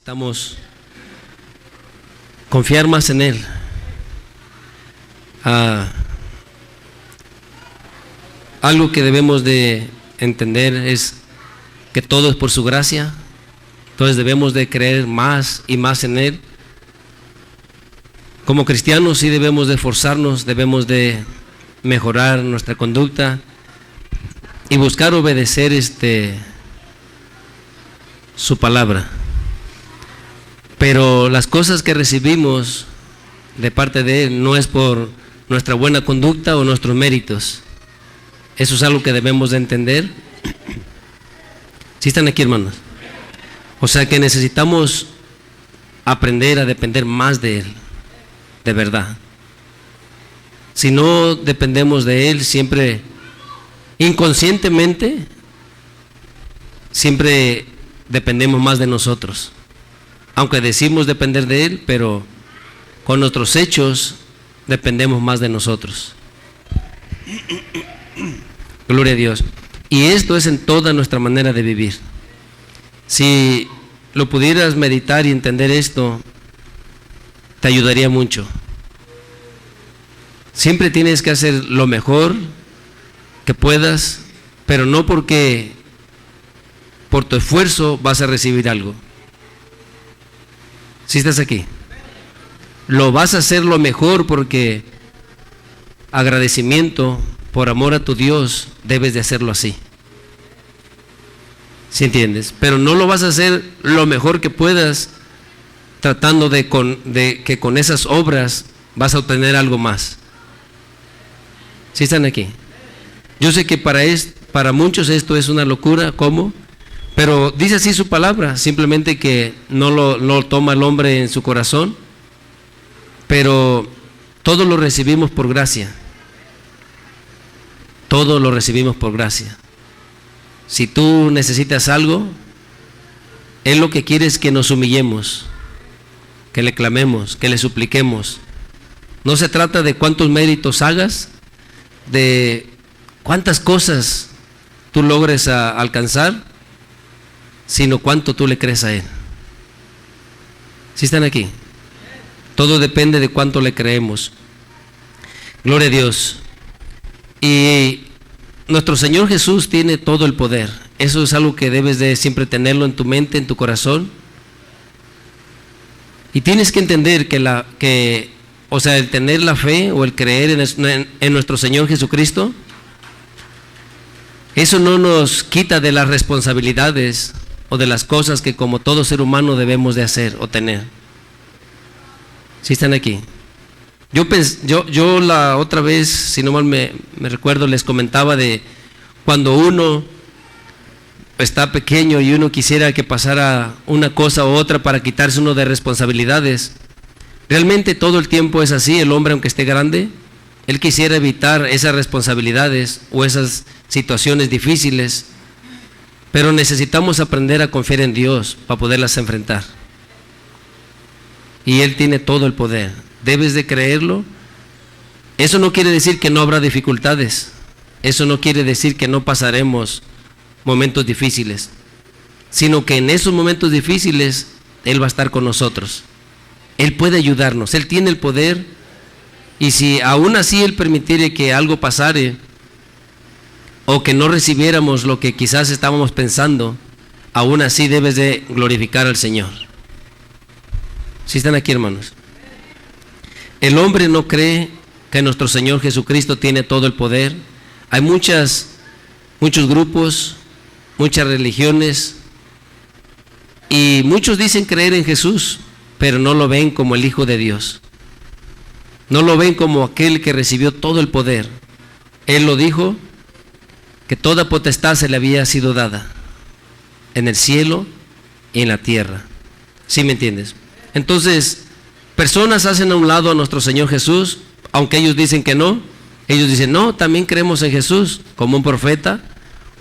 necesitamos confiar más en Él. Algo que debemos de entender es que todo es por su gracia. Entonces debemos de creer más y más en Él. Como cristianos sí debemos de esforzarnos, debemos de mejorar nuestra conducta y buscar obedecer su palabra. Pero las cosas que recibimos de parte de Él no es por nuestra buena conducta o nuestros méritos. Eso es algo que debemos de entender. ¿Sí están aquí, hermanos? O sea que necesitamos aprender a depender más de Él, de verdad. Si no dependemos de Él, siempre, inconscientemente, siempre dependemos más de nosotros. Aunque decimos depender de Él, pero con nuestros hechos dependemos más de nosotros. Gloria a Dios. Y esto es en toda nuestra manera de vivir. Si lo pudieras meditar y entender esto, te ayudaría mucho. Siempre tienes que hacer lo mejor que puedas, pero no porque por tu esfuerzo vas a recibir algo. Si estás aquí, lo vas a hacer lo mejor porque agradecimiento, por amor a tu Dios, debes de hacerlo así. ¿Sí entiendes? Pero no lo vas a hacer lo mejor que puedas tratando de que con esas obras vas a obtener algo más. ¿Sí están aquí? Yo sé que para muchos esto es una locura, ¿cómo? Pero dice así su palabra, simplemente que no lo toma el hombre en su corazón, pero todo lo recibimos por gracia. Todo lo recibimos por gracia. Si tú necesitas algo, Él lo que quiere es que nos humillemos, que le clamemos, que le supliquemos. No se trata de cuántos méritos hagas, de cuántas cosas tú logres alcanzar, sino cuánto tú le crees a Él. ¿Sí están aquí? Todo depende de cuánto le creemos. Gloria a Dios. Y nuestro Señor Jesús tiene todo el poder. Eso es algo que debes de siempre tenerlo en tu mente, en tu corazón. Y tienes que entender el tener la fe o el creer en nuestro Señor Jesucristo, eso no nos quita de las responsabilidades o de las cosas que como todo ser humano debemos de hacer o tener. ¿Sí están aquí? Yo la otra vez, si no mal me recuerdo, les comentaba de cuando uno está pequeño y uno quisiera que pasara una cosa u otra para quitarse uno de responsabilidades. Realmente todo el tiempo es así. El hombre, aunque esté grande, él quisiera evitar esas responsabilidades o esas situaciones difíciles, pero necesitamos aprender a confiar en Dios para poderlas enfrentar. Y Él tiene todo el poder. Debes de creerlo. Eso no quiere decir que no habrá dificultades. Eso no quiere decir que no pasaremos momentos difíciles, sino que en esos momentos difíciles Él va a estar con nosotros. Él puede ayudarnos, Él tiene el poder. Y si aún así Él permitiere que algo pasare o que no recibiéramos lo que quizás estábamos pensando, aún así debes de glorificar al Señor. ¿Sí están aquí, hermanos? El hombre no cree que nuestro Señor Jesucristo tiene todo el poder. Hay muchos grupos, muchas religiones, y muchos dicen creer en Jesús, pero no lo ven como el Hijo de Dios. No lo ven como aquel que recibió todo el poder. Él lo dijo, que toda potestad se le había sido dada en el cielo y en la tierra. ¿Sí me entiendes? Entonces, personas hacen a un lado a nuestro Señor Jesús, aunque ellos dicen que no. Ellos dicen, no, también creemos en Jesús como un profeta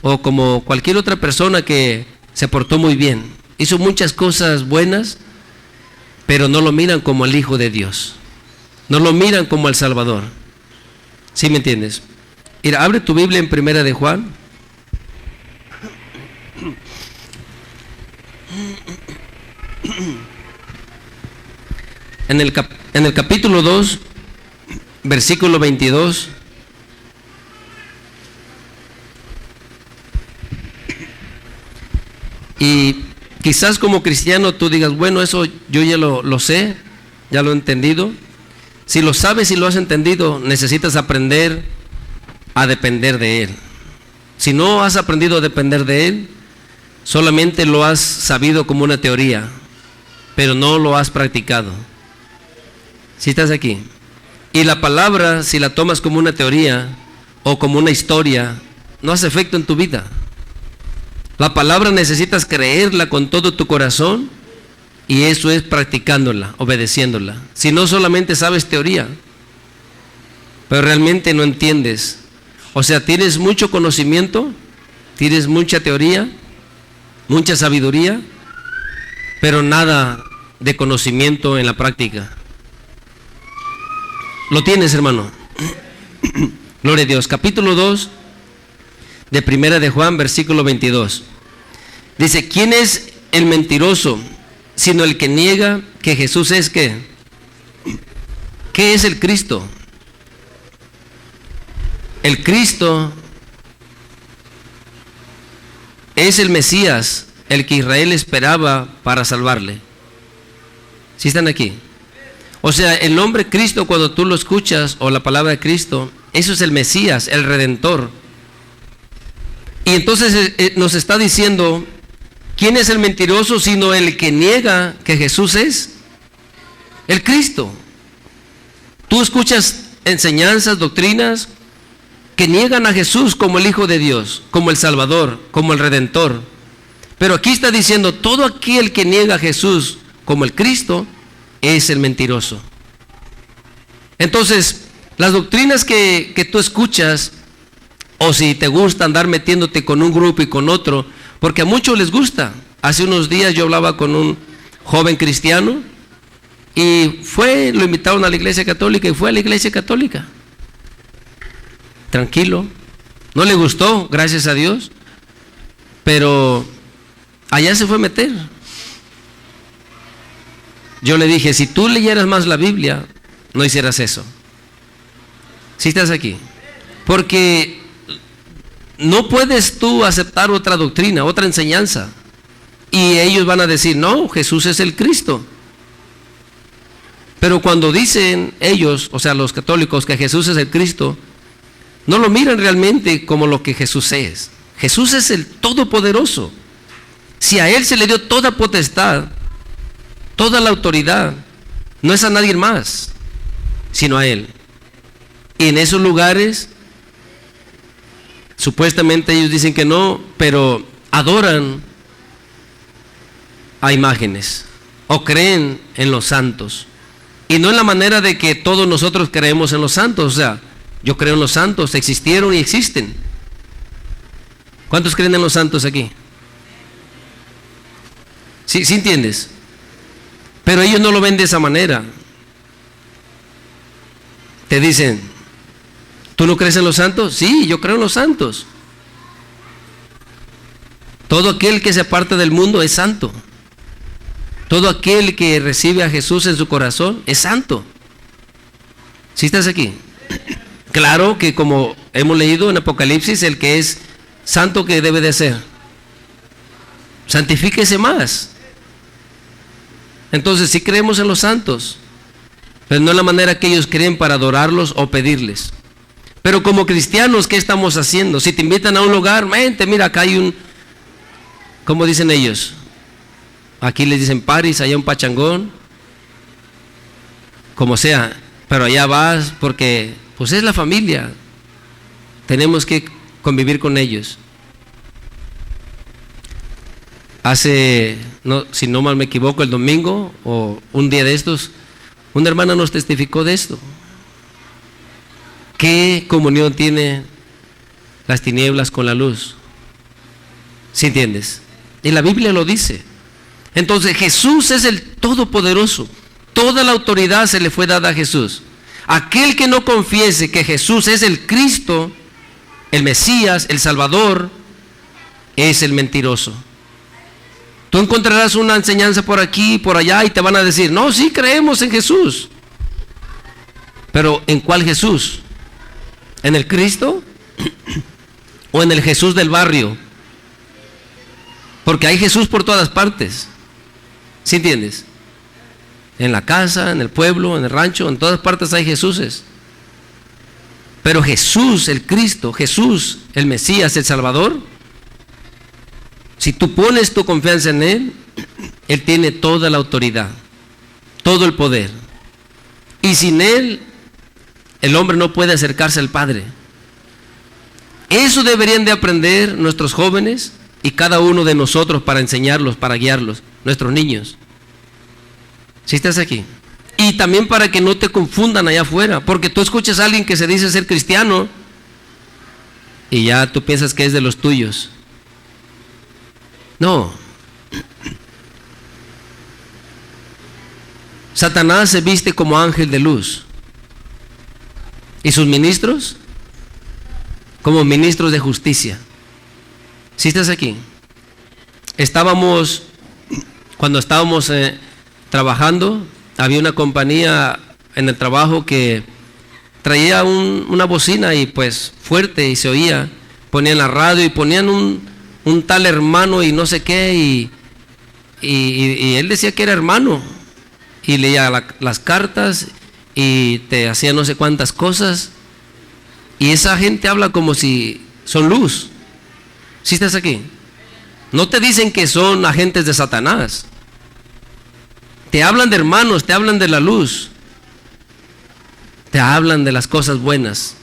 o como cualquier otra persona que se portó muy bien. Hizo muchas cosas buenas, pero no lo miran como el Hijo de Dios. No lo miran como el Salvador. ¿Sí me entiendes? Mira, abre tu Biblia en Primera de Juan. En el capítulo 2, versículo 22. Y quizás como cristiano tú digas, bueno, eso yo ya lo sé, ya lo he entendido. Si lo sabes y lo has entendido, necesitas aprender a depender de Él. Si no has aprendido a depender de Él, solamente lo has sabido como una teoría, pero no lo has practicado. Si estás aquí. Y la palabra, si la tomas como una teoría o como una historia, no hace efecto en tu vida. La palabra necesitas creerla con todo tu corazón, y eso es practicándola, obedeciéndola. Si no, solamente sabes teoría, pero realmente no entiendes. O sea, tienes mucho conocimiento, tienes mucha teoría, mucha sabiduría, pero nada de conocimiento en la práctica. Lo tienes, hermano. Gloria a Dios. Capítulo 2 de Primera de Juan, versículo 22. Dice, ¿quién es el mentiroso sino el que niega que Jesús es qué? ¿Qué es el Cristo? El Cristo es el Mesías, el que Israel esperaba para salvarle. ¿Sí están aquí? O sea, el nombre Cristo, cuando tú lo escuchas, o la palabra de Cristo, eso es el Mesías, el Redentor. Y entonces nos está diciendo, ¿quién es el mentiroso sino el que niega que Jesús es? El Cristo. Tú escuchas enseñanzas, doctrinas que niegan a Jesús como el Hijo de Dios, como el Salvador, como el Redentor. Pero aquí está diciendo, todo aquel que niega a Jesús como el Cristo es el mentiroso. Entonces, las doctrinas que tú escuchas, o si te gusta andar metiéndote con un grupo y con otro, porque a muchos les gusta. Hace unos días yo hablaba con un joven cristiano y lo invitaron a la iglesia católica y fue a la iglesia católica. Tranquilo. No le gustó, gracias a Dios, pero allá se fue a meter. Yo le dije, si tú leyeras más la Biblia, no hicieras eso. Si estás aquí. Porque no puedes tú aceptar otra doctrina, otra enseñanza. Y ellos van a decir, no, Jesús es el Cristo. Pero cuando dicen ellos, o sea, los católicos, que Jesús es el Cristo, no lo miran realmente como lo que Jesús es. Jesús es el Todopoderoso. Si a Él se le dio toda potestad, toda la autoridad, no es a nadie más, sino a Él. Y en esos lugares, supuestamente ellos dicen que no, pero adoran a imágenes o creen en los santos. Y no en la manera de que todos nosotros creemos en los santos. O sea, yo creo en los santos, existieron y existen. ¿Cuántos creen en los santos aquí? ¿Sí entiendes? Pero ellos no lo ven de esa manera. Te dicen, ¿tú no crees en los santos? Sí, yo creo en los santos. Todo aquel que se aparta del mundo es santo. Todo aquel que recibe a Jesús en su corazón es santo. ¿Sí estás aquí? Claro que como hemos leído en Apocalipsis, el que es santo, ¿qué debe de ser? Santifíquese más. Entonces sí creemos en los santos, pero no es la manera que ellos creen para adorarlos o pedirles. Pero como cristianos, ¿qué estamos haciendo? Si te invitan a un lugar, vente, mira, acá hay un, ¿cómo dicen ellos? Aquí les dicen paris, allá un pachangón, como sea, pero allá vas porque pues es la familia, tenemos que convivir con ellos. Hace, si no mal me equivoco, el domingo o un día de estos, una hermana nos testificó de esto. ¿Qué comunión tiene las tinieblas con la luz? ¿Sí entiendes? Y la Biblia lo dice. Entonces Jesús es el Todopoderoso. Toda la autoridad se le fue dada a Jesús. Aquel que no confiese que Jesús es el Cristo, el Mesías, el Salvador, es el mentiroso. Tú encontrarás una enseñanza por aquí, por allá, y te van a decir, no, sí creemos en Jesús. Pero ¿en cuál Jesús? ¿En el Cristo? ¿O en el Jesús del barrio? Porque hay Jesús por todas partes. ¿Sí entiendes? En la casa, en el pueblo, en el rancho, en todas partes hay Jesuses. Pero Jesús, el Cristo, Jesús, el Mesías, el Salvador, si tú pones tu confianza en Él, Él tiene toda la autoridad, todo el poder. Y sin Él, el hombre no puede acercarse al Padre. Eso deberían de aprender nuestros jóvenes y cada uno de nosotros para enseñarlos, para guiarlos, nuestros niños. Si estás aquí. Y también para que no te confundan allá afuera, porque tú escuchas a alguien que se dice ser cristiano y ya tú piensas que es de los tuyos. No. Satanás se viste como ángel de luz. ¿Y sus ministros? Como ministros de justicia. ¿Sí estás aquí? Cuando estábamos trabajando, había una compañía en el trabajo que traía una bocina y pues fuerte y se oía. Ponían la radio y ponían un tal hermano y no sé qué y él decía que era hermano y leía las cartas y te hacía no sé cuántas cosas y esa gente habla como si son luz. ¿Sí estás aquí? No te dicen que son agentes de Satanás, te hablan de hermanos, te hablan de la luz, te hablan de las cosas buenas.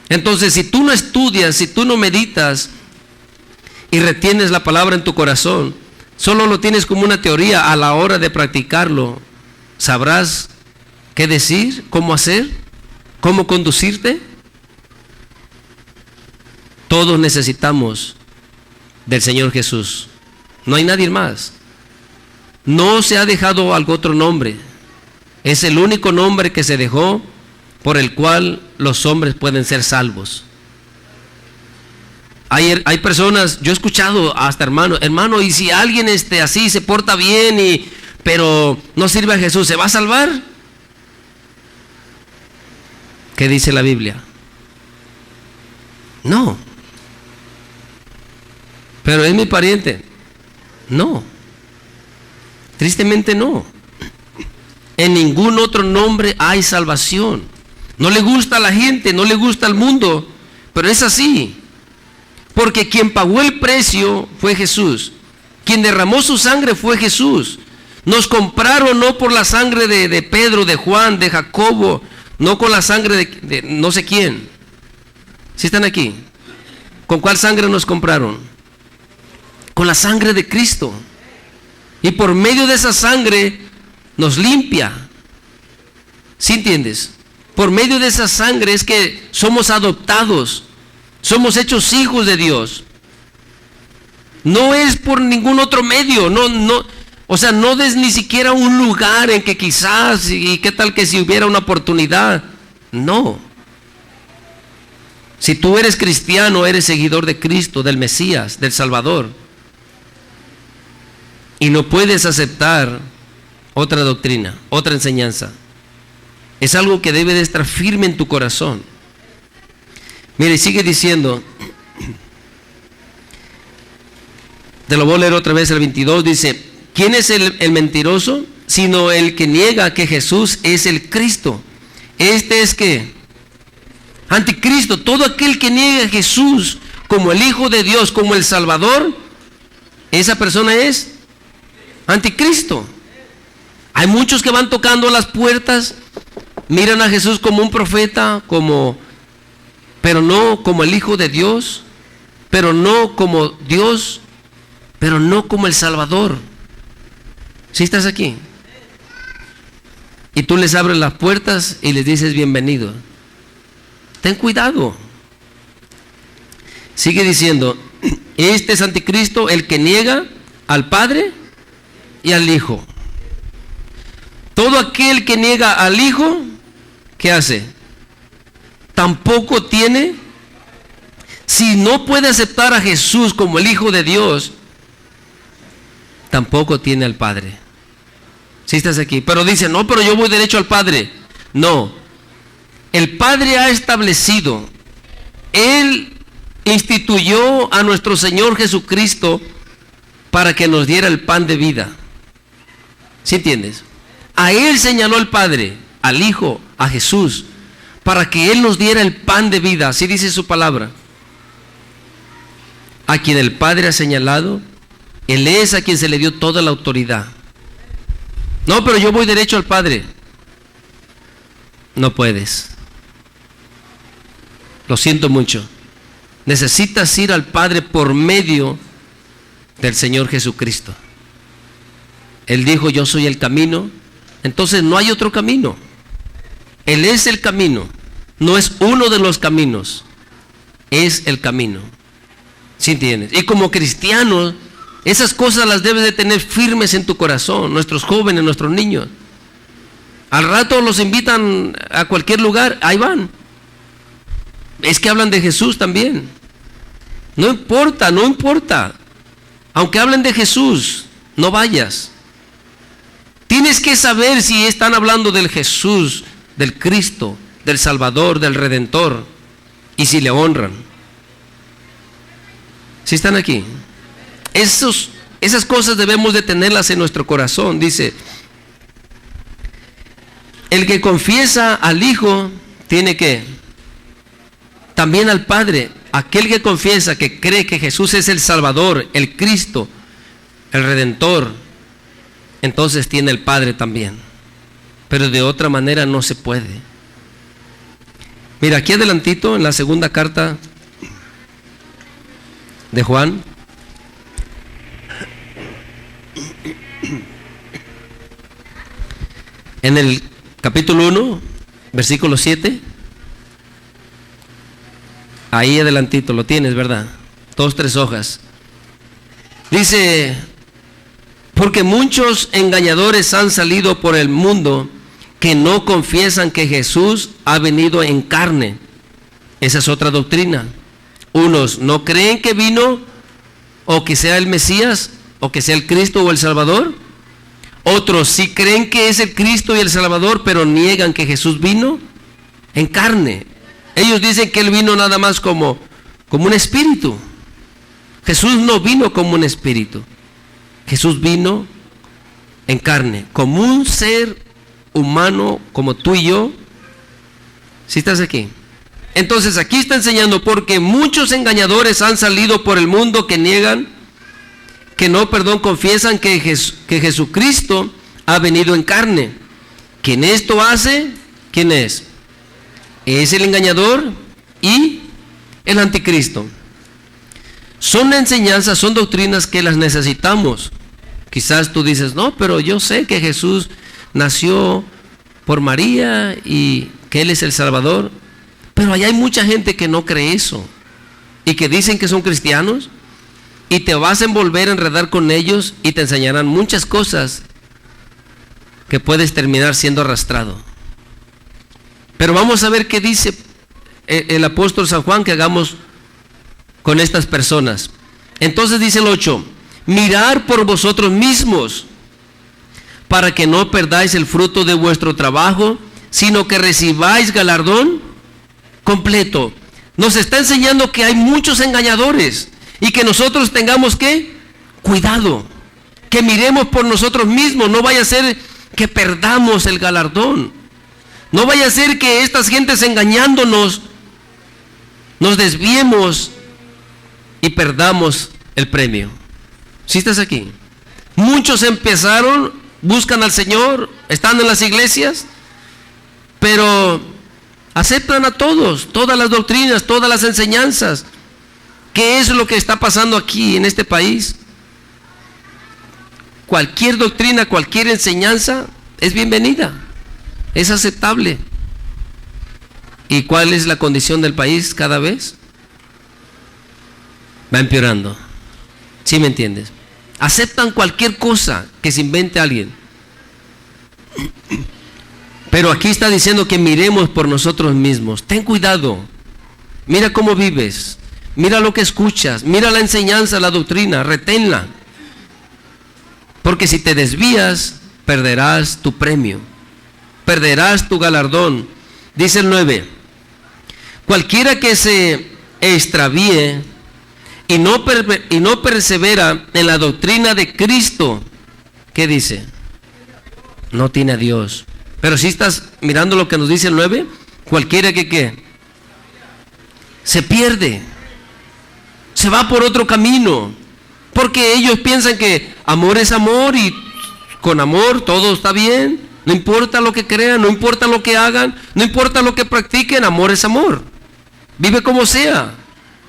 Entonces si tú no estudias, si tú no meditas y retienes la palabra en tu corazón, solo lo tienes como una teoría, a la hora de practicarlo, sabrás qué decir, cómo hacer, cómo conducirte. Todos necesitamos del Señor Jesús. No hay nadie más. No se ha dejado algún otro nombre. Es el único nombre que se dejó por el cual los hombres pueden ser salvos. Hay personas, yo he escuchado hasta hermano, y si alguien así se porta bien, pero no sirve a Jesús, ¿se va a salvar? ¿Qué dice la Biblia? No. ¿Pero es mi pariente? No. Tristemente no. En ningún otro nombre hay salvación. No le gusta a la gente, no le gusta al mundo, pero es así. Porque quien pagó el precio fue Jesús. Quien derramó su sangre fue Jesús. Nos compraron no por la sangre de Pedro, de Juan, de Jacobo, no con la sangre de no sé quién. ¿Sí están aquí? ¿Con cuál sangre nos compraron? Con la sangre de Cristo. Y por medio de esa sangre nos limpia. ¿Sí entiendes? Por medio de esa sangre es que somos adoptados. Somos hechos hijos de Dios. No es por ningún otro medio. O sea, no des ni siquiera un lugar en que quizás, y qué tal que si hubiera una oportunidad. No. Si tú eres cristiano, eres seguidor de Cristo, del Mesías, del Salvador. Y no puedes aceptar otra doctrina, otra enseñanza. Es algo que debe de estar firme en tu corazón. Mire, sigue diciendo, te lo voy a leer otra vez, el 22, dice, ¿quién es el mentiroso? Sino el que niega que Jesús es el Cristo. Este es que, anticristo, todo aquel que niega a Jesús como el Hijo de Dios, como el Salvador, esa persona es anticristo. Hay muchos que van tocando las puertas, miran a Jesús como un profeta, pero no como el Hijo de Dios, pero no como Dios, pero no como el Salvador. ¿Sí estás aquí? Y tú les abres las puertas y les dices bienvenido. Ten cuidado. Sigue diciendo, este es anticristo, el que niega al Padre y al Hijo. Todo aquel que niega al Hijo, ¿qué hace? Tampoco tiene, si no puede aceptar a Jesús como el Hijo de Dios, tampoco tiene al Padre. Si estás aquí, pero dice, no, pero yo voy derecho al Padre. No, el Padre ha establecido, Él instituyó a nuestro Señor Jesucristo para que nos diera el pan de vida. ¿Sí entiendes? A Él señaló el Padre, al Hijo, a Jesús, para que Él nos diera el pan de vida. Así dice su palabra. A quien el Padre ha señalado, Él es a quien se le dio toda la autoridad. No, pero yo voy derecho al Padre. No puedes. Lo siento mucho. Necesitas ir al Padre por medio del Señor Jesucristo. Él dijo, yo soy el camino. Entonces no hay otro camino. Él es el camino. No es uno de los caminos. Es el camino. ¿Sí entiendes? Y como cristianos, esas cosas las debes de tener firmes en tu corazón. Nuestros jóvenes, nuestros niños. Al rato los invitan a cualquier lugar, ahí van. Es que hablan de Jesús también. No importa, no importa. Aunque hablen de Jesús, no vayas. Tienes que saber si están hablando del Jesús, del Cristo, del Salvador, del Redentor, y si le honran. ¿Sí están aquí? Esas cosas debemos de tenerlas en nuestro corazón. Dice, el que confiesa al Hijo tiene que, también al Padre. Aquel que confiesa, que cree que Jesús es el Salvador, el Cristo, el Redentor, entonces tiene el Padre también. Pero de otra manera no se puede. Mira, aquí adelantito, en la segunda carta de Juan, en el capítulo 1, versículo 7, ahí adelantito, lo tienes, ¿verdad? 2, 3 hojas. Dice, porque muchos engañadores han salido por el mundo que no confiesan que Jesús ha venido en carne. Esa es otra doctrina. Unos no creen que vino o que sea el Mesías o que sea el Cristo o el Salvador. Otros sí creen que es el Cristo y el Salvador, pero niegan que Jesús vino en carne. Ellos dicen que Él vino nada más como un espíritu. Jesús no vino como un espíritu. Jesús vino en carne, como un ser humano, como tú y yo. ¿Sí estás aquí? Entonces aquí está enseñando, porque muchos engañadores han salido por el mundo que niegan, confiesan que Jesucristo ha venido en carne. Quien esto hace, ¿quién es? Es el engañador y el anticristo. Son enseñanzas, son doctrinas que las necesitamos. Quizás tú dices, no, pero yo sé que Jesús nació por María y que Él es el Salvador. Pero allá hay mucha gente que no cree eso y que dicen que son cristianos, y te vas a envolver, a enredar con ellos y te enseñarán muchas cosas que puedes terminar siendo arrastrado. Pero vamos a ver qué dice el apóstol San Juan que hagamos con estas personas. Entonces dice el 8, mirad por vosotros mismos para que no perdáis el fruto de vuestro trabajo, sino que recibáis galardón completo. Nos está enseñando que hay muchos engañadores y que nosotros tengamos que cuidado, que miremos por nosotros mismos. No vaya a ser que perdamos el galardón. No vaya a ser que estas gentes engañándonos nos desviemos y perdamos el premio. ¿Sí estás aquí? Muchos empezaron, buscan al Señor, están en las iglesias, pero aceptan a todos, todas las doctrinas, todas las enseñanzas. ¿Qué es lo que está pasando aquí en este país? Cualquier doctrina, cualquier enseñanza es bienvenida, es aceptable. ¿Y cuál es la condición del país cada vez? Va empeorando. ¿Sí me entiendes? Aceptan cualquier cosa que se invente alguien. Pero aquí está diciendo que miremos por nosotros mismos. Ten cuidado. Mira cómo vives. Mira lo que escuchas. Mira la enseñanza, la doctrina. Reténla. Porque si te desvías, perderás tu premio, perderás tu galardón. Dice el 9, cualquiera que se extravíe y no persevera en la doctrina de Cristo, ¿qué dice? No tiene a Dios. Pero si estás mirando lo que nos dice el 9, cualquiera que ¿qué? Se pierde, se va por otro camino, porque ellos piensan que amor es amor y con amor todo está bien, no importa lo que crean, no importa lo que hagan, no importa lo que practiquen, amor es amor. Vive como sea,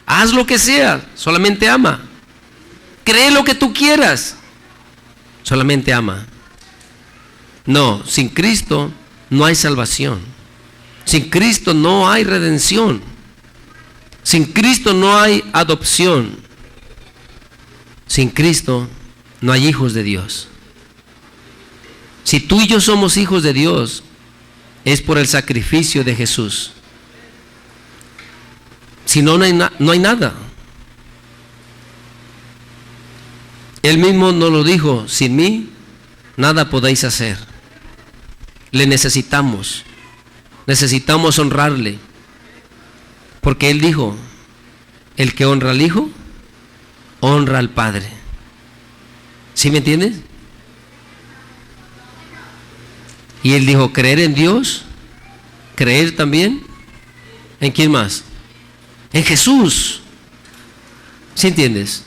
haz lo que sea, solamente ama. Cree lo que tú quieras, solamente ama. No, sin Cristo no hay salvación. Sin Cristo no hay redención. Sin Cristo no hay adopción. Sin Cristo no hay hijos de Dios. Si tú y yo somos hijos de Dios, es por el sacrificio de Jesús. Si no, no hay nada. Él mismo nos lo dijo, sin mí nada podéis hacer. Le necesitamos honrarle, porque Él dijo, el que honra al Hijo, honra al Padre. ¿Sí me entiendes? Y Él dijo, creer en Dios, creer también, ¿en quién más? En Jesús. ¿Sí entiendes?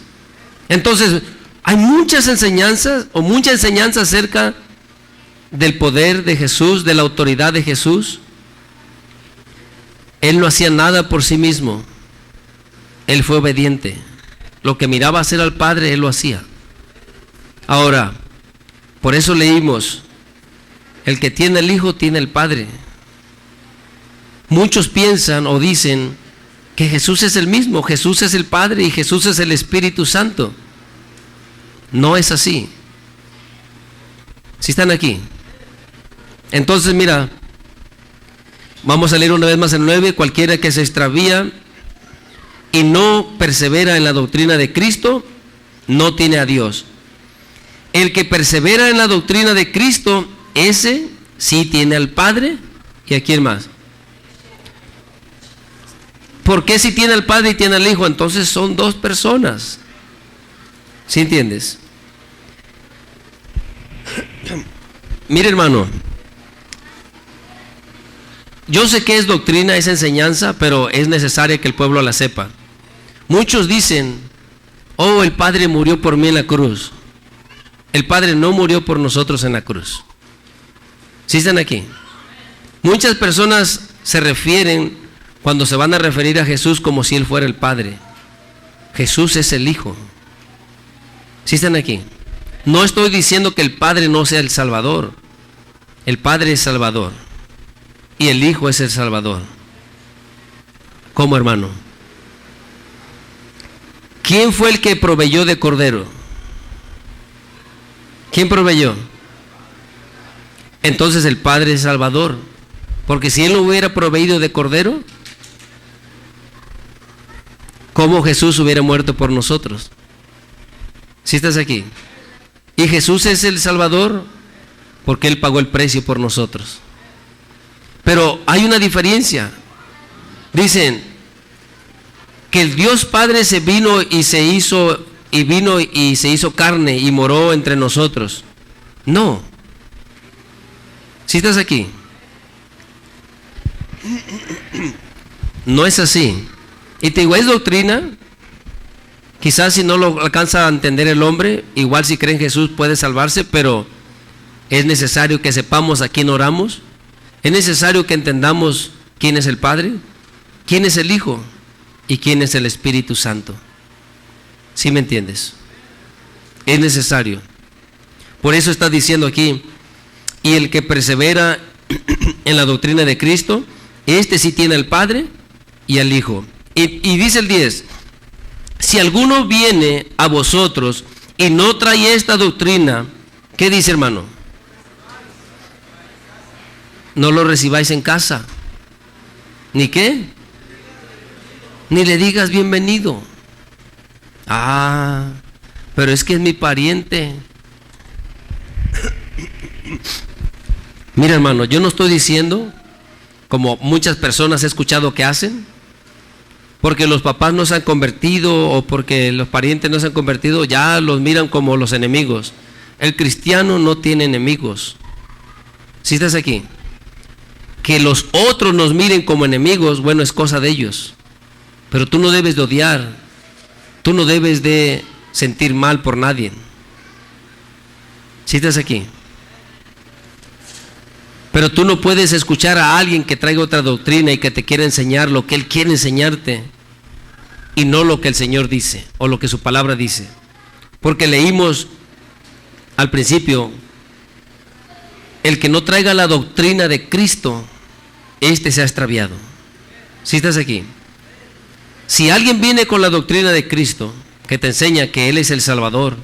Entonces, hay muchas enseñanzas, o mucha enseñanza acerca del poder de Jesús, de la autoridad de Jesús. Él no hacía nada por sí mismo. Él fue obediente. Lo que miraba hacer al Padre, Él lo hacía. Ahora, por eso leímos, el que tiene el Hijo tiene el Padre. Muchos piensan o dicen que Jesús es el mismo, Jesús es el Padre y Jesús es el Espíritu Santo. No es así. ¿Sí están aquí? Entonces mira, vamos a leer una vez más el 9, cualquiera que se extravía y no persevera en la doctrina de Cristo, no tiene a Dios. El que persevera en la doctrina de Cristo, ese sí tiene al Padre. ¿Y a quién más? ¿Por qué si tiene al Padre y tiene al Hijo? Entonces son dos personas. ¿Sí entiendes? Mire, hermano, yo sé que es doctrina, es enseñanza, pero es necesario que el pueblo la sepa. Muchos dicen, oh, el Padre murió por mí en la cruz. El Padre no murió por nosotros en la cruz. ¿Sí están aquí? Muchas personas se refieren, cuando se van a referir a Jesús, como si Él fuera el Padre. Jesús es el Hijo. ¿Sí están aquí? No estoy diciendo que el Padre no sea el Salvador. El Padre es Salvador y el Hijo es el Salvador. ¿Cómo, hermano? ¿Quién fue el que proveyó de cordero? ¿Quién proveyó? Entonces el Padre es Salvador, porque si Él no hubiera proveído de cordero, ¿cómo Jesús hubiera muerto por nosotros? ¿Sí estás aquí? Y Jesús es el Salvador porque Él pagó el precio por nosotros. Pero hay una diferencia. Dicen que el Dios Padre vino y se hizo carne y moró entre nosotros. No. ¿Sí estás aquí? No es así. Y te digo, es doctrina. Quizás si no lo alcanza a entender el hombre, igual si cree en Jesús puede salvarse, pero es necesario que sepamos a quién oramos. Es necesario que entendamos quién es el Padre, quién es el Hijo y quién es el Espíritu Santo. ¿Sí me entiendes? Es necesario. Por eso está diciendo aquí, y el que persevera en la doctrina de Cristo, este sí tiene al Padre y al Hijo. Y dice el 10, si alguno viene a vosotros y no trae esta doctrina, ¿qué dice, hermano? No lo recibáis en casa. ¿Ni qué? Ni le digas bienvenido. Ah, pero es que es mi pariente. Mira, hermano, yo no estoy diciendo, como muchas personas he escuchado que hacen, porque los papás no se han convertido o porque los parientes no se han convertido, ya los miran como los enemigos. El cristiano no tiene enemigos. Si estás aquí, que los otros nos miren como enemigos, bueno, es cosa de ellos. Pero tú no debes de odiar, tú no debes de sentir mal por nadie. Si estás aquí. Pero tú no puedes escuchar a alguien que traiga otra doctrina y que te quiera enseñar lo que él quiere enseñarte y no lo que el Señor dice o lo que su palabra dice. Porque leímos al principio, el que no traiga la doctrina de Cristo, este se ha extraviado. Si estás aquí. Si alguien viene con la doctrina de Cristo, que te enseña que Él es el Salvador,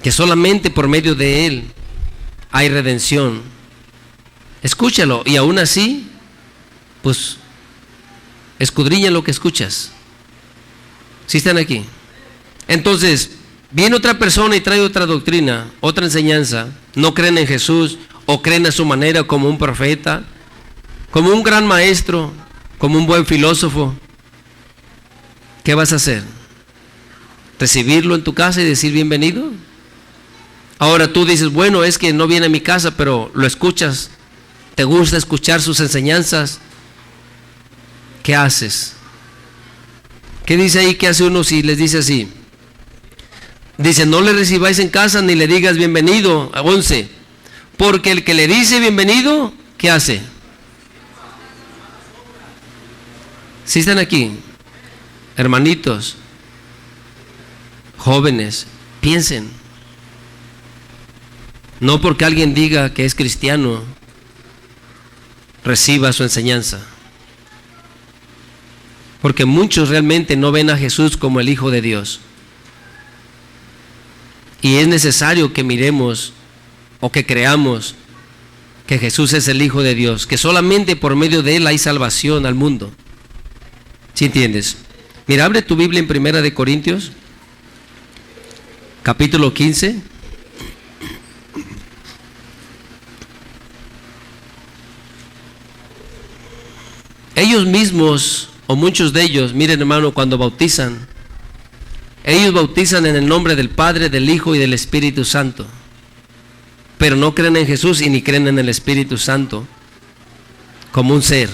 que solamente por medio de Él hay redención, escúchalo, y aún así, pues, escudriña lo que escuchas. ¿Sí están aquí? Entonces, viene otra persona y trae otra doctrina, otra enseñanza, no creen en Jesús, o creen a su manera como un profeta, como un gran maestro, como un buen filósofo. ¿Qué vas a hacer? ¿Recibirlo en tu casa y decir bienvenido? Ahora tú dices, bueno, es que no viene a mi casa, pero lo escuchas. ¿Te gusta escuchar sus enseñanzas? ¿Qué haces? ¿Qué dice ahí? ¿Qué hace uno si les dice así? Dice, no le recibáis en casa ni le digas bienvenido. 11. Porque el que le dice bienvenido, ¿qué hace? ¿Sí están aquí? Hermanitos, jóvenes, piensen. No porque alguien diga que es cristiano, reciba su enseñanza. Porque muchos realmente no ven a Jesús como el Hijo de Dios. Y es necesario que miremos o que creamos que Jesús es el Hijo de Dios, que solamente por medio de Él hay salvación al mundo. ¿Sí entiendes? Mira, abre tu Biblia en Primera de Corintios, capítulo 15. Ellos mismos, o muchos de ellos, miren hermano, cuando bautizan, ellos bautizan en el nombre del Padre, del Hijo y del Espíritu Santo. Pero no creen en Jesús y ni creen en el Espíritu Santo como un ser.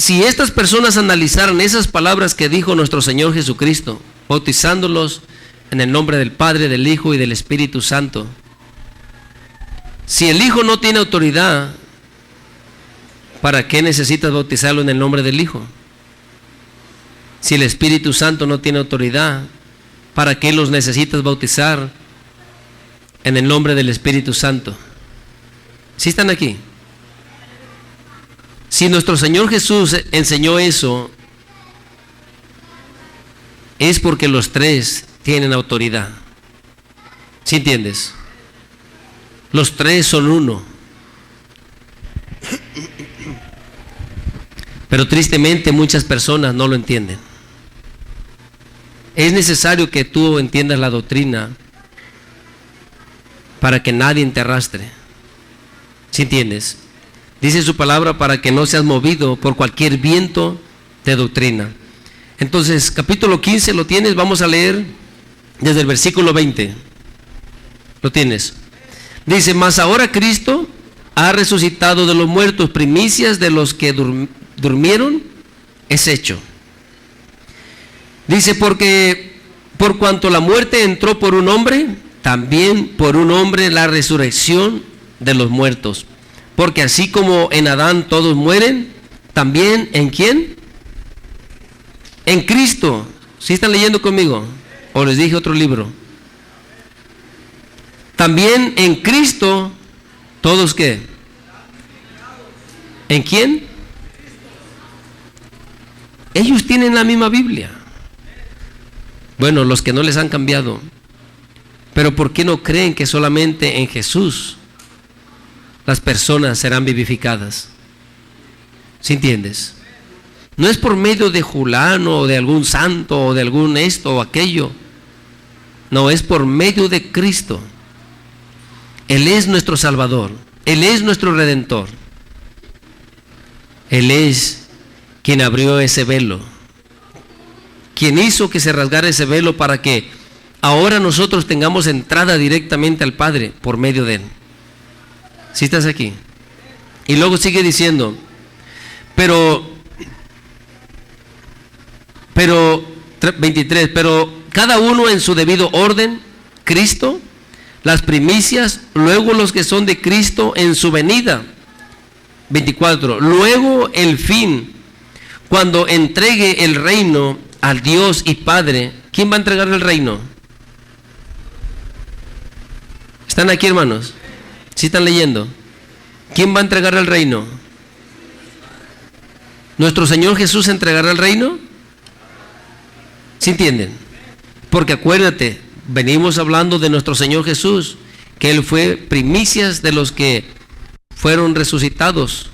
Si estas personas analizaran esas palabras que dijo nuestro Señor Jesucristo, bautizándolos en el nombre del Padre, del Hijo y del Espíritu Santo, si el Hijo no tiene autoridad, ¿para qué necesitas bautizarlo en el nombre del Hijo? Si el Espíritu Santo no tiene autoridad, ¿para qué los necesitas bautizar en el nombre del Espíritu Santo? ¿Sí están aquí? Si nuestro Señor Jesús enseñó eso, es porque los tres tienen autoridad. ¿Sí entiendes? Los tres son uno. Pero tristemente muchas personas no lo entienden. Es necesario que tú entiendas la doctrina para que nadie te arrastre. ¿Sí entiendes? Dice su palabra para que no seas movido por cualquier viento de doctrina. Entonces, capítulo 15, ¿lo tienes? Vamos a leer desde el versículo 20. ¿Lo tienes? Dice, mas ahora Cristo ha resucitado de los muertos, primicias de los que durmieron es hecho. Dice, porque por cuanto la muerte entró por un hombre, también por un hombre la resurrección de los muertos. Porque así como en Adán todos mueren, también ¿en quién? En Cristo. ¿Sí están leyendo conmigo? ¿O les dije otro libro? También en Cristo, ¿todos qué? ¿En quién? Ellos tienen la misma Biblia. Bueno, los que no les han cambiado. Pero ¿por qué no creen que solamente en Jesús las personas serán vivificadas? ¿Sí entiendes? No es por medio de Julano o de algún santo o de algún esto o aquello. No, es por medio de Cristo. Él es nuestro Salvador, Él es nuestro Redentor. Él es quien abrió ese velo, quien hizo que se rasgara ese velo para que ahora nosotros tengamos entrada directamente al Padre por medio de Él. ¿Sí estás aquí? Y luego sigue diciendo, pero 23, pero cada uno en su debido orden, Cristo, las primicias, luego los que son de Cristo en su venida. 24, luego el fin, cuando entregue el reino al Dios y Padre. ¿Quién va a entregar el reino? ¿Están aquí, hermanos? ¿Sí están leyendo? ¿Quién va a entregar el reino? ¿Nuestro Señor Jesús entregará el reino? ¿Sí entienden? Porque acuérdate, venimos hablando de nuestro Señor Jesús, que Él fue primicias de los que fueron resucitados.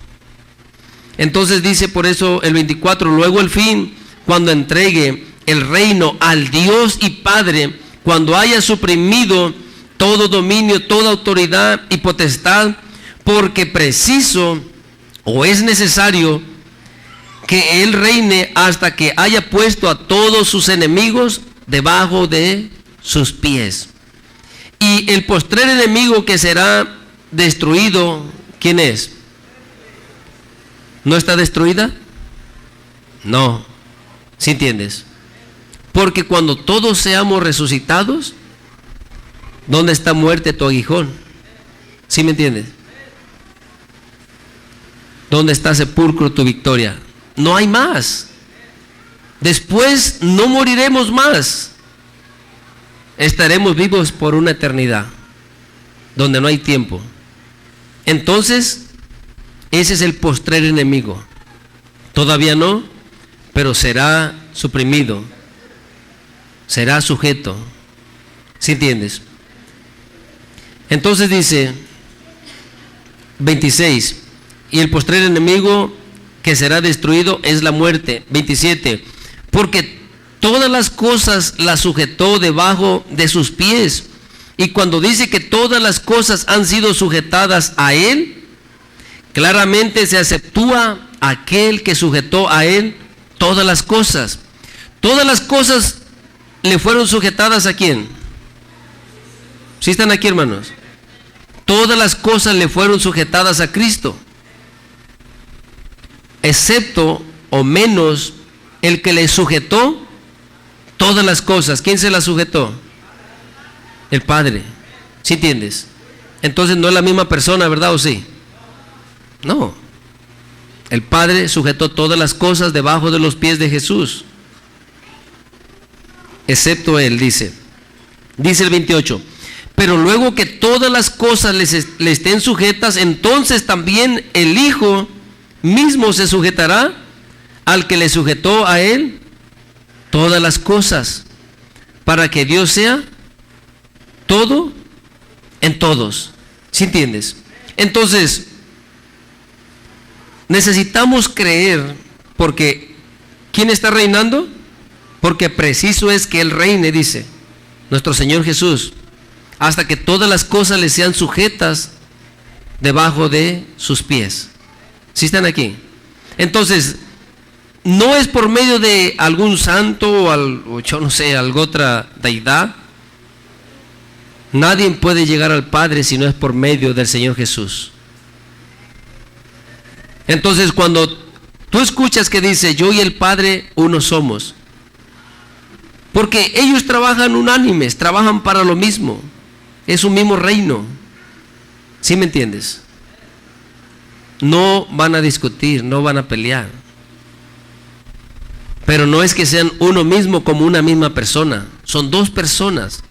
Entonces dice por eso el 24, luego el fin, cuando entregue el reino al Dios y Padre, cuando haya suprimido todo dominio, toda autoridad y potestad, porque preciso o es necesario que Él reine hasta que haya puesto a todos sus enemigos debajo de sus pies. Y el postrer enemigo que será destruido, ¿quién es? ¿No está destruida? No. ¿Sí entiendes? Porque cuando todos seamos resucitados, ¿dónde está muerte tu aguijón? ¿Sí me entiendes? ¿Dónde está sepulcro tu victoria? No hay más. Después no moriremos más. Estaremos vivos por una eternidad, donde no hay tiempo. Entonces, ese es el postrer enemigo. Todavía no, pero será suprimido, será sujeto. ¿Sí entiendes? Entonces dice 26, y el postrer enemigo que será destruido es la muerte. 27, porque todas las cosas las sujetó debajo de sus pies. Y cuando dice que todas las cosas han sido sujetadas a Él, claramente se aceptúa aquel que sujetó a Él todas las cosas. Todas las cosas le fueron sujetadas ¿a quién? ¿Sí están aquí, hermanos? Todas las cosas le fueron sujetadas a Cristo, excepto o menos el que le sujetó todas las cosas. ¿Quién se las sujetó? El Padre. ¿Sí entiendes? Entonces no es la misma persona, ¿verdad o sí? No. El Padre sujetó todas las cosas debajo de los pies de Jesús, excepto Él, dice el 28. Pero luego que todas las cosas le estén sujetas, entonces también el Hijo mismo se sujetará al que le sujetó a Él todas las cosas, para que Dios sea todo en todos. ¿Sí entiendes? Entonces, necesitamos creer, porque ¿quién está reinando? Porque preciso es que Él reine, dice nuestro Señor Jesús, hasta que todas las cosas le sean sujetas debajo de sus pies. ¿Sí están aquí? Entonces, no es por medio de algún santo o yo no sé, alguna otra deidad. Nadie puede llegar al Padre si no es por medio del Señor Jesús. Entonces, cuando tú escuchas que dice, yo y el Padre uno somos, porque ellos trabajan unánimes, trabajan para lo mismo, es un mismo reino. ¿Sí me entiendes? No van a discutir, no van a pelear, pero no es que sean uno mismo como una misma persona, son dos personas,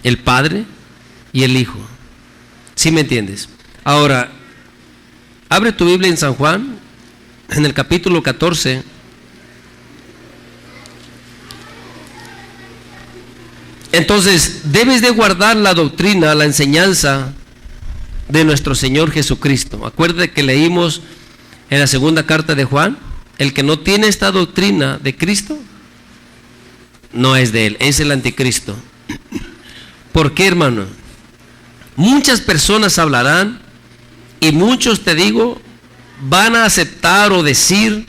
el Padre y el Hijo. ¿Sí me entiendes? Ahora, abre tu Biblia en San Juan, en el capítulo 14. Entonces, debes de guardar la doctrina, la enseñanza de nuestro Señor Jesucristo. Acuérdate que leímos en la segunda carta de Juan, el que no tiene esta doctrina de Cristo, no es de Él, es el anticristo. ¿Por qué, hermano? Muchas personas hablarán y muchos, te digo, van a aceptar o decir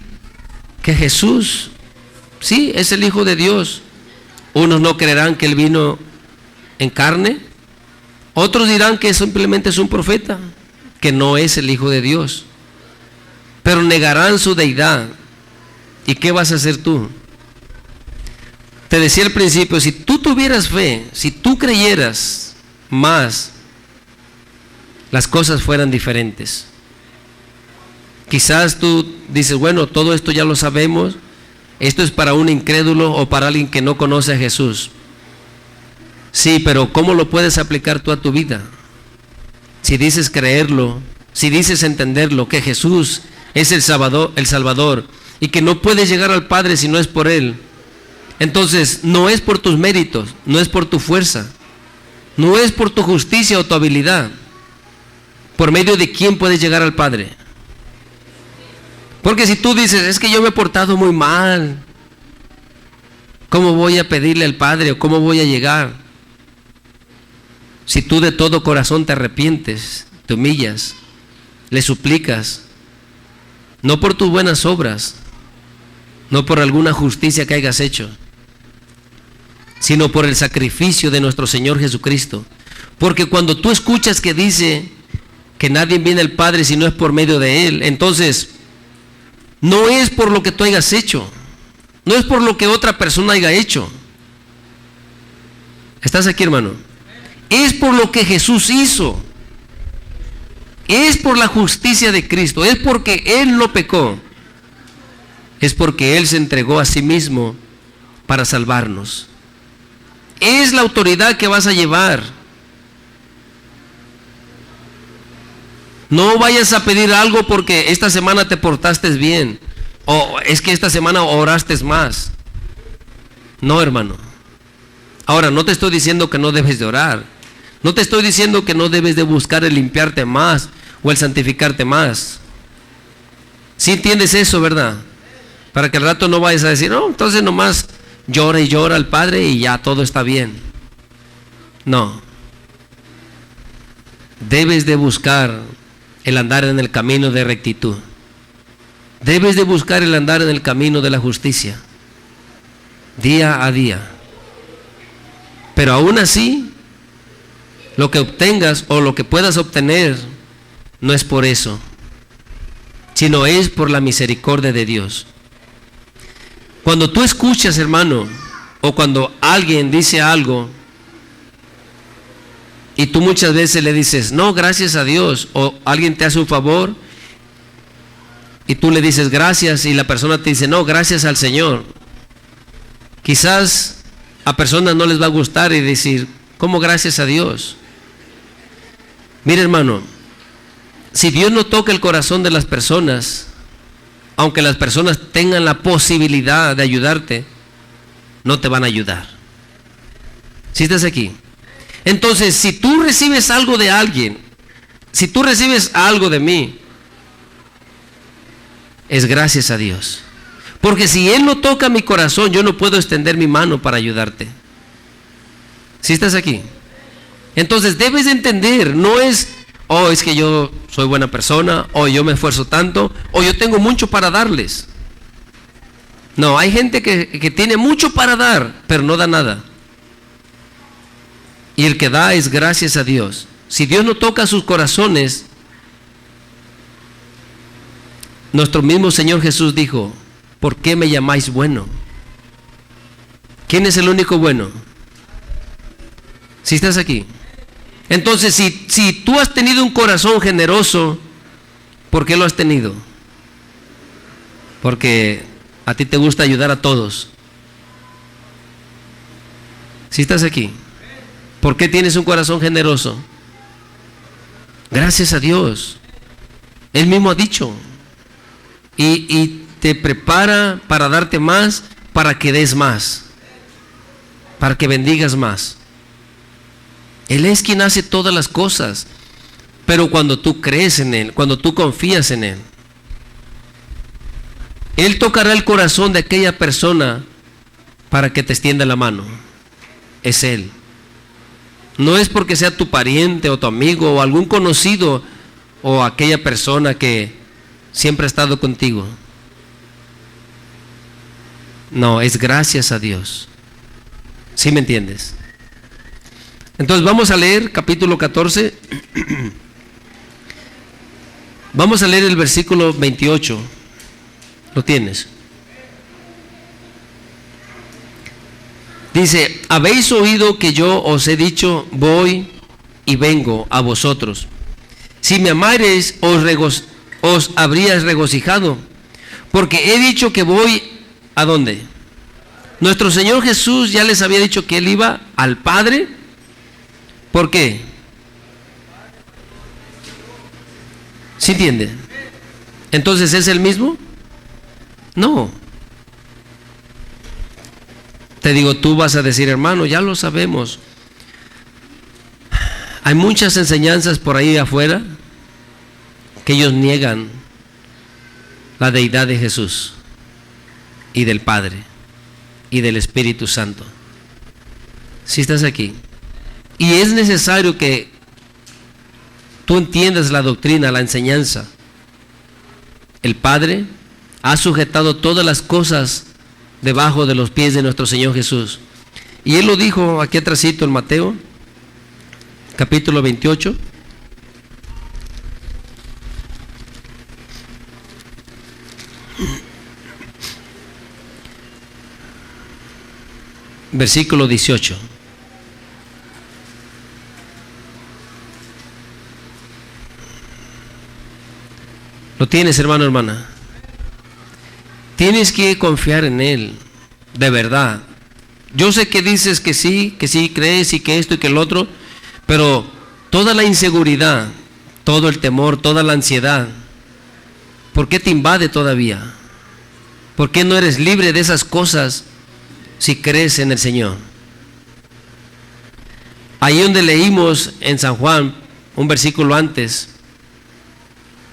que Jesús, sí, es el Hijo de Dios. Unos no creerán que Él vino en carne, otros dirán que simplemente es un profeta, que no es el Hijo de Dios, pero negarán su deidad. ¿Y qué vas a hacer tú? Te decía al principio, si tú tuvieras fe, si tú creyeras más, las cosas fueran diferentes. Quizás tú dices, bueno, todo esto ya lo sabemos, esto es para un incrédulo o para alguien que no conoce a Jesús. Sí, pero ¿cómo lo puedes aplicar tú a tu vida? Si dices creerlo, si dices entenderlo, que Jesús es el Salvador, y que no puedes llegar al Padre si no es por Él. Entonces, no es por tus méritos, no es por tu fuerza, no es por tu justicia o tu habilidad. ¿Por medio de quién puedes llegar al Padre? Porque si tú dices, es que yo me he portado muy mal, ¿cómo voy a pedirle al Padre o cómo voy a llegar? Si tú de todo corazón te arrepientes, te humillas, le suplicas, no por tus buenas obras, no por alguna justicia que hayas hecho, sino por el sacrificio de nuestro Señor Jesucristo. Porque cuando tú escuchas que dice que nadie viene al Padre si no es por medio de Él, entonces no es por lo que tú hayas hecho, no es por lo que otra persona haya hecho. ¿Estás aquí, hermano? Es por lo que Jesús hizo, es por la justicia de Cristo, es porque Él no pecó, es porque Él se entregó a sí mismo para salvarnos. Es la autoridad que vas a llevar. No vayas a pedir algo porque esta semana te portaste bien, o es que esta semana oraste más. No, hermano. Ahora, no te estoy diciendo que no debes de orar, no te estoy diciendo que no debes de buscar el limpiarte más o el santificarte más. ¿Sí entiendes eso, verdad? Para que al rato no vayas a decir, no, entonces nomás llora y llora al Padre y ya todo está bien. No. Debes de buscar el andar en el camino de rectitud. Debes de buscar el andar en el camino de la justicia, día a día. Pero aún así, lo que obtengas o lo que puedas obtener no es por eso, sino es por la misericordia de Dios. Cuando tú escuchas, hermano, o cuando alguien dice algo y tú muchas veces le dices, no, gracias a Dios, o alguien te hace un favor y tú le dices gracias y la persona te dice, no, gracias al Señor. Quizás a personas no les va a gustar y decir, ¿cómo gracias a Dios? Mire, hermano, si Dios no toca el corazón de las personas, aunque las personas tengan la posibilidad de ayudarte, no te van a ayudar. ¿Sí estás aquí? Entonces, si tú recibes algo de alguien, si tú recibes algo de mí, es gracias a Dios. Porque si Él no toca mi corazón, yo no puedo extender mi mano para ayudarte. ¿Sí estás aquí? Entonces debes de entender, no es, oh, es que yo soy buena persona, o yo me esfuerzo tanto, o yo tengo mucho para darles. No, hay gente que tiene mucho para dar, pero no da nada. Y el que da es gracias a Dios. Si Dios no toca sus corazones, nuestro mismo Señor Jesús dijo, ¿por qué me llamáis bueno? ¿Quién es el único bueno? Si estás aquí. Entonces, si tú has tenido un corazón generoso, ¿por qué lo has tenido? Porque a ti te gusta ayudar a todos. Si estás aquí. ¿Por qué tienes un corazón generoso? Gracias a Dios. Él mismo ha dicho. Y te prepara para darte más, para que des más, para que bendigas más. Él es quien hace todas las cosas, pero cuando tú crees en Él, cuando tú confías en Él, Él tocará el corazón de aquella persona para que te extienda la mano. Es Él. No es porque sea tu pariente o tu amigo o algún conocido o aquella persona que siempre ha estado contigo. No, es gracias a Dios. ¿Sí me entiendes? Entonces vamos a leer capítulo 14. Vamos a leer el versículo 28. ¿Lo tienes? Dice: habéis oído que yo os he dicho, voy y vengo a vosotros. Si me amareis, os habríais regocijado, porque he dicho que voy, ¿a dónde? Nuestro Señor Jesús ya les había dicho que Él iba al Padre. ¿Por qué? ¿Sí entiende? Entonces, ¿es el mismo? No. Te digo, tú vas a decir, hermano, ya lo sabemos. Hay muchas enseñanzas por ahí afuera que ellos niegan la deidad de Jesús y del Padre y del Espíritu Santo. Si estás aquí. Y es necesario que tú entiendas la doctrina, la enseñanza. El Padre ha sujetado todas las cosas debajo de los pies de nuestro Señor Jesús. Y Él lo dijo aquí atrásito en Mateo, capítulo 28. Versículo 18. ¿Lo tienes, hermano, hermana? Tienes que confiar en Él, de verdad. Yo sé que dices que sí crees y que esto y que el otro, pero toda la inseguridad, todo el temor, toda la ansiedad, ¿por qué te invade todavía? ¿Por qué no eres libre de esas cosas si crees en el Señor? Ahí donde leímos en San Juan, un versículo antes,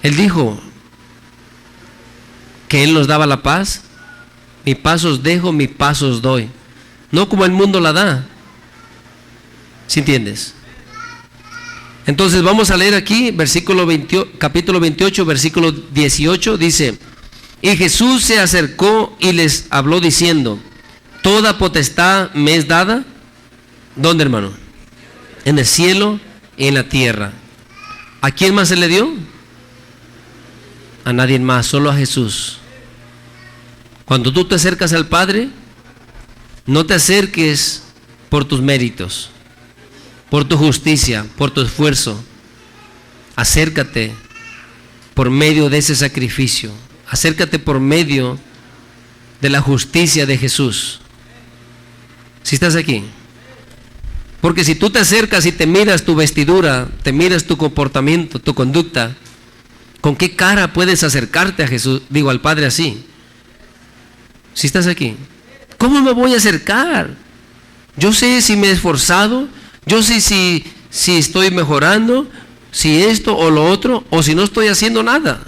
Él dijo que Él nos daba la paz. Mi paz os dejo, mi paz os doy. No como el mundo la da. ¿Sí entiendes? Entonces vamos a leer aquí, capítulo 28, versículo 18, dice: y Jesús se acercó y les habló diciendo: toda potestad me es dada. ¿Dónde, hermano? En el cielo y en la tierra. ¿A quién más se le dio? A nadie más, solo a Jesús. Cuando tú te acercas al Padre, no te acerques por tus méritos, por tu justicia, por tu esfuerzo. Acércate por medio de ese sacrificio. Acércate por medio de la justicia de Jesús. Si estás aquí. Porque si tú te acercas y te miras tu vestidura, te miras tu comportamiento, tu conducta, ¿con qué cara puedes acercarte a Jesús? Digo, al Padre así. Si estás aquí. ¿Cómo me voy a acercar? Yo sé si me he esforzado, yo sé si estoy mejorando, si esto o lo otro, o si no estoy haciendo nada.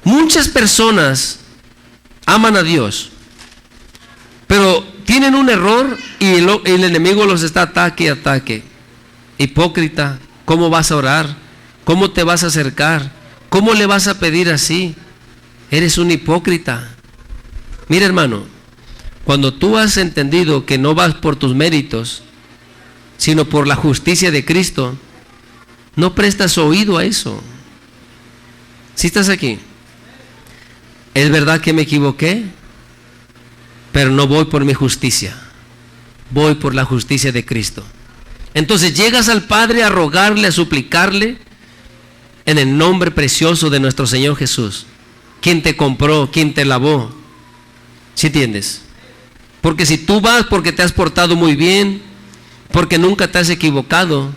Muchas personas aman a Dios, pero tienen un error y el enemigo los está ataque. Hipócrita, ¿cómo vas a orar? ¿Cómo te vas a acercar? ¿Cómo le vas a pedir así? Eres un hipócrita. Mira, hermano, cuando tú has entendido que no vas por tus méritos, sino por la justicia de Cristo, no prestas oído a eso. ¿Sí estás aquí? Es verdad que me equivoqué, pero no voy por mi justicia, voy por la justicia de Cristo. Entonces llegas al Padre a rogarle, a suplicarle en el nombre precioso de nuestro Señor Jesús, quien te compró, quien te lavó. ¿Sí entiendes? Porque si tú vas porque te has portado muy bien, porque nunca te has equivocado,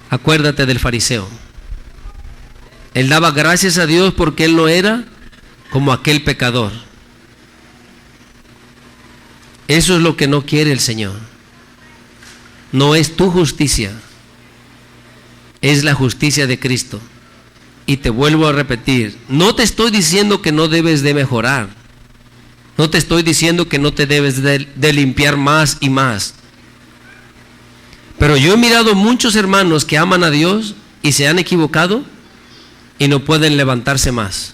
acuérdate del fariseo. Él daba gracias a Dios porque él no era como aquel pecador. Eso es lo que no quiere el Señor. No es tu justicia, es la justicia de Cristo. Y te vuelvo a repetir, no te estoy diciendo que no debes de mejorar. No te estoy diciendo que no te debes de limpiar más y más. Pero yo he mirado muchos hermanos que aman a Dios y se han equivocado y no pueden levantarse más.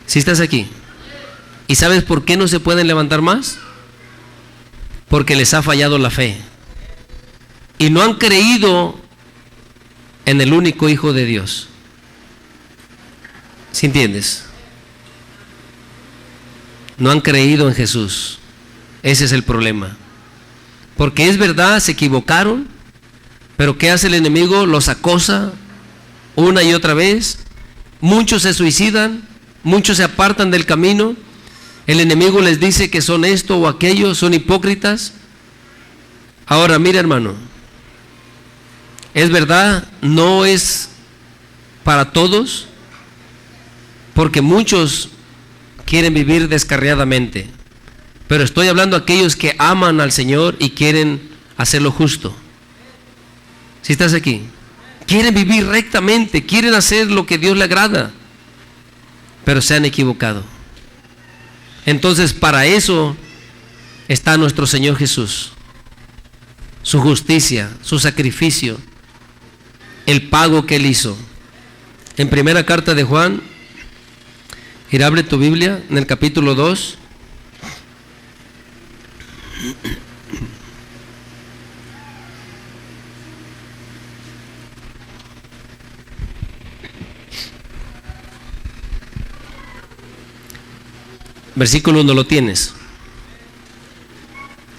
¿Sí estás aquí? ¿Y sabes por qué no se pueden levantar más? Porque les ha fallado la fe. Y no han creído en el único Hijo de Dios. ¿Sí entiendes? No han creído en Jesús. Ese es el problema. Porque es verdad, se equivocaron, pero ¿qué hace el enemigo? Los acosa una y otra vez. Muchos se suicidan, muchos se apartan del camino. El enemigo les dice que son esto o aquello, son hipócritas. Ahora, mira, hermano, es verdad, no es para todos, porque muchos quieren vivir descarriadamente. Pero estoy hablando de aquellos que aman al Señor y quieren hacer lo justo. ¿Sí estás aquí? Quieren vivir rectamente, quieren hacer lo que Dios le agrada, pero se han equivocado. Entonces, para eso está nuestro Señor Jesús. Su justicia, su sacrificio, el pago que Él hizo. En primera carta de Juan, abre tu Biblia en el capítulo 2. Versículo 1, ¿lo tienes?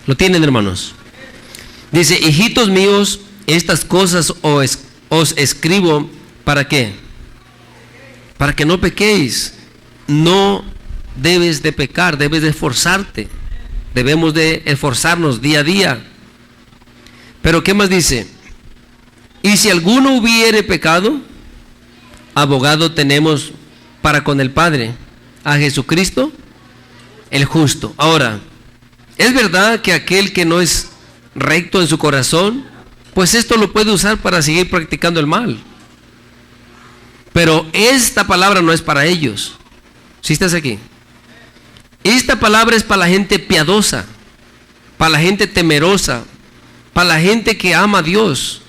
¿Lo tienen, hermanos? Dice: hijitos míos, estas cosas os escribo, ¿para qué? Para que no pequéis. No debes de pecar, debes de esforzarte. Debemos de esforzarnos día a día. Pero ¿qué más dice? Y si alguno hubiere pecado, abogado tenemos para con el Padre, a Jesucristo el justo. Ahora, es verdad que aquel que no es recto en su corazón, pues esto lo puede usar para seguir practicando el mal. Pero esta palabra no es para ellos. ¿Sí estás aquí? Esta palabra es para la gente piadosa, para la gente temerosa, para la gente que ama a Dios,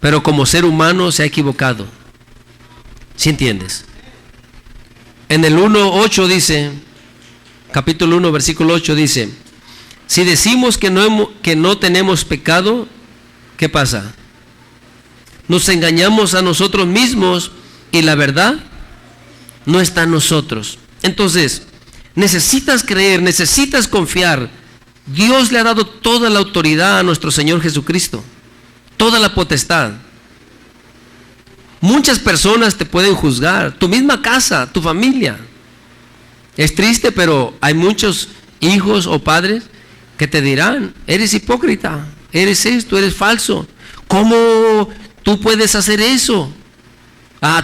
pero como ser humano se ha equivocado. ¿Sí entiendes? En el 1:8 dice, capítulo 1, versículo 8 dice: si decimos que no tenemos pecado, ¿qué pasa? Nos engañamos a nosotros mismos y la verdad no está en nosotros. Entonces, necesitas creer, necesitas confiar. Dios le ha dado toda la autoridad a nuestro Señor Jesucristo, toda la potestad. Muchas personas te pueden juzgar, tu misma casa, tu familia. Es triste, pero hay muchos hijos o padres que te dirán: eres hipócrita, eres esto, eres falso. ¿Cómo tú puedes hacer eso?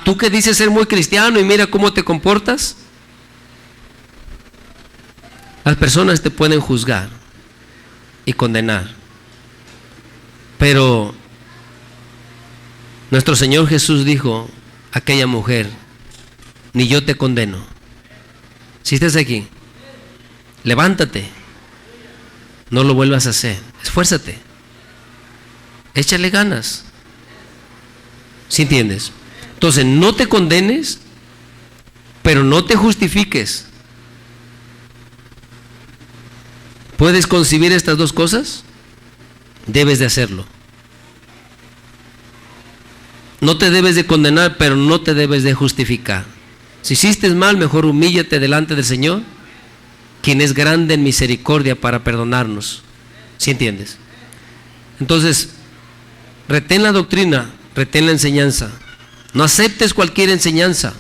Tú que dices ser muy cristiano y mira cómo te comportas. Las personas te pueden juzgar y condenar, pero nuestro Señor Jesús dijo a aquella mujer: ni yo te condeno. Si estás aquí, levántate, no lo vuelvas a hacer, esfuérzate, échale ganas. ¿Sí entiendes? Entonces, no te condenes, pero no te justifiques. ¿Puedes concebir estas dos cosas? Debes de hacerlo. No te debes de condenar, pero no te debes de justificar. Si hiciste mal, mejor humíllate delante del Señor, quien es grande en misericordia para perdonarnos. ¿Sí entiendes? Entonces, retén la doctrina, retén la enseñanza. No aceptes cualquier enseñanza.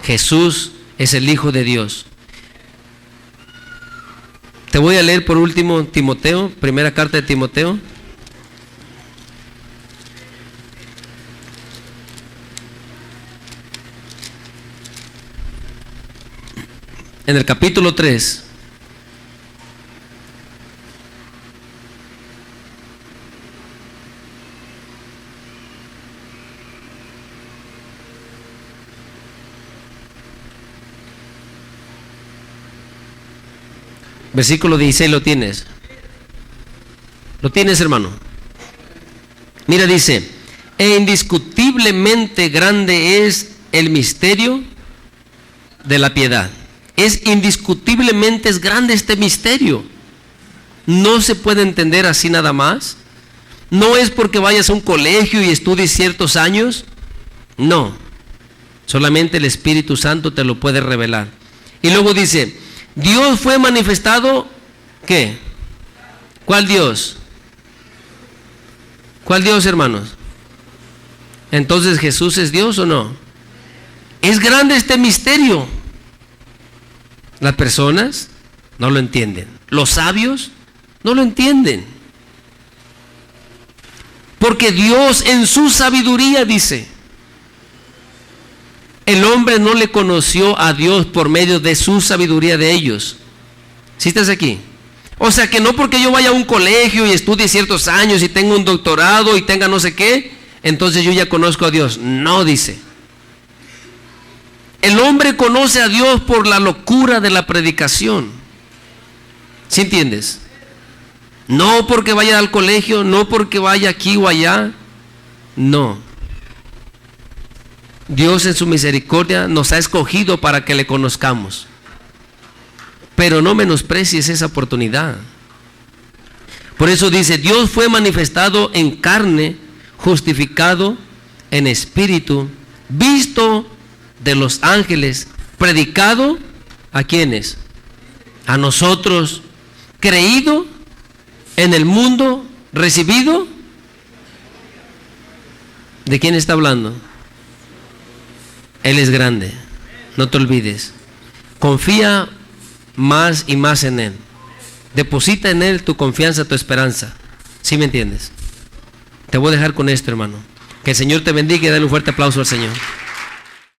Jesús es el Hijo de Dios. Te voy a leer por último Timoteo, primera carta de Timoteo. En el capítulo 3. Versículo 16, ¿lo tienes? ¿Lo tienes, hermano? Mira, dice, e indiscutiblemente grande es el misterio de la piedad. Es indiscutiblemente es grande este misterio. No se puede entender así nada más. No es porque vayas a un colegio y estudies ciertos años. No. Solamente el Espíritu Santo te lo puede revelar. Y luego dice, Dios fue manifestado, ¿qué? ¿Cuál Dios? ¿Cuál Dios, hermanos? Entonces, ¿Jesús es Dios o no? Es grande este misterio. Las personas no lo entienden. Los sabios no lo entienden. Porque Dios en su sabiduría dice, el hombre no le conoció a Dios por medio de su sabiduría de ellos. ¿Sí estás aquí? O sea que no porque yo vaya a un colegio y estudie ciertos años y tenga un doctorado y tenga no sé qué, entonces yo ya conozco a Dios. No, dice. El hombre conoce a Dios por la locura de la predicación. ¿Sí entiendes? No porque vaya al colegio, no porque vaya aquí o allá. No. Dios en su misericordia nos ha escogido para que le conozcamos. Pero no menosprecies esa oportunidad. Por eso dice, Dios fue manifestado en carne, justificado en espíritu, visto de los ángeles, predicado ¿a quiénes? A nosotros, creído en el mundo, recibido. ¿De quién está hablando? Él es grande, no te olvides. Confía más y más en Él. Deposita en Él tu confianza, tu esperanza. ¿Sí me entiendes? Te voy a dejar con esto, hermano. Que el Señor te bendiga y dale un fuerte aplauso al Señor.